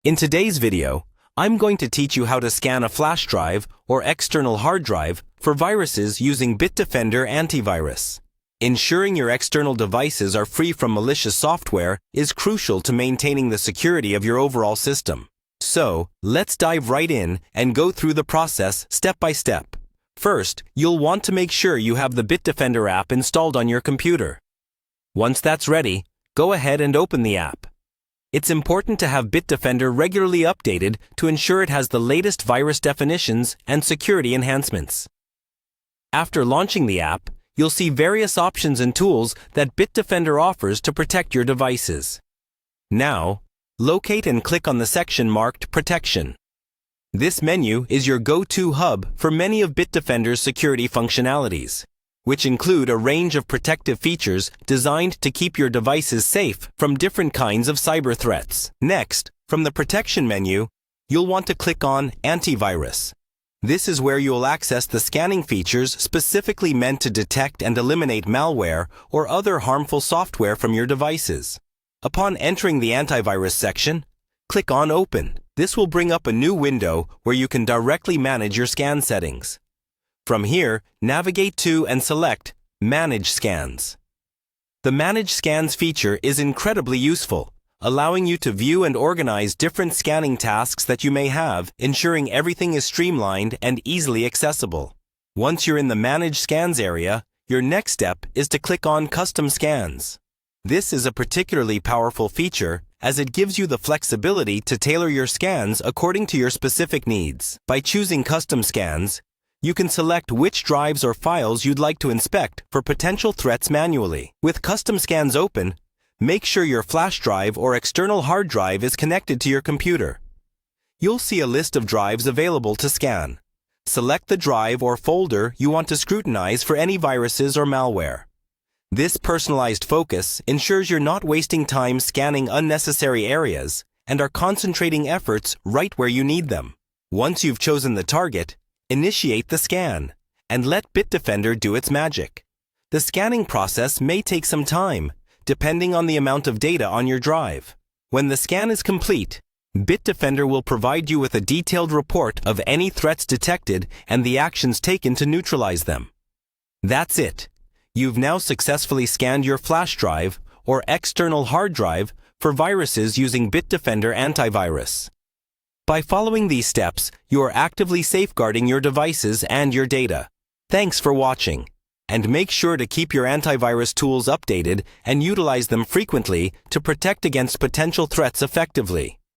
In today's video, I'm going to teach you how to scan a flash drive or external hard drive for viruses using Bitdefender Antivirus. Ensuring your external devices are free from malicious software is crucial to maintaining the security of your overall system. So, let's dive right in and go through the process step by step. First, you'll want to make sure you have the Bitdefender app installed on your computer. Once that's ready, go ahead and open the app. It's important to have Bitdefender regularly updated to ensure it has the latest virus definitions and security enhancements. After launching the app, you'll see various options and tools that Bitdefender offers to protect your devices. Now, locate and click on the section marked Protection. This menu is your go-to hub for many of Bitdefender's security functionalities, which include a range of protective features designed to keep your devices safe from different kinds of cyber threats. Next, from the Protection menu, you'll want to click on Antivirus. This is where you'll access the scanning features specifically meant to detect and eliminate malware or other harmful software from your devices. Upon entering the Antivirus section, click on Open. This will bring up a new window where you can directly manage your scan settings. From here, navigate to and select Manage Scans. The Manage Scans feature is incredibly useful, allowing you to view and organize different scanning tasks that you may have, ensuring everything is streamlined and easily accessible. Once you're in the Manage Scans area, your next step is to click on Custom Scans. This is a particularly powerful feature as it gives you the flexibility to tailor your scans according to your specific needs. By choosing Custom Scans, you can select which drives or files you'd like to inspect for potential threats manually. With Custom Scans open, make sure your flash drive or external hard drive is connected to your computer. You'll see a list of drives available to scan. Select the drive or folder you want to scrutinize for any viruses or malware. This personalized focus ensures you're not wasting time scanning unnecessary areas and are concentrating efforts right where you need them. Once you've chosen the target, initiate the scan and let Bitdefender do its magic. The scanning process may take some time, depending on the amount of data on your drive. When the scan is complete, Bitdefender will provide you with a detailed report of any threats detected and the actions taken to neutralize them. That's it. You've now successfully scanned your flash drive or external hard drive for viruses using Bitdefender Antivirus. By following these steps, you are actively safeguarding your devices and your data. Thanks for watching, and make sure to keep your antivirus tools updated and utilize them frequently to protect against potential threats effectively.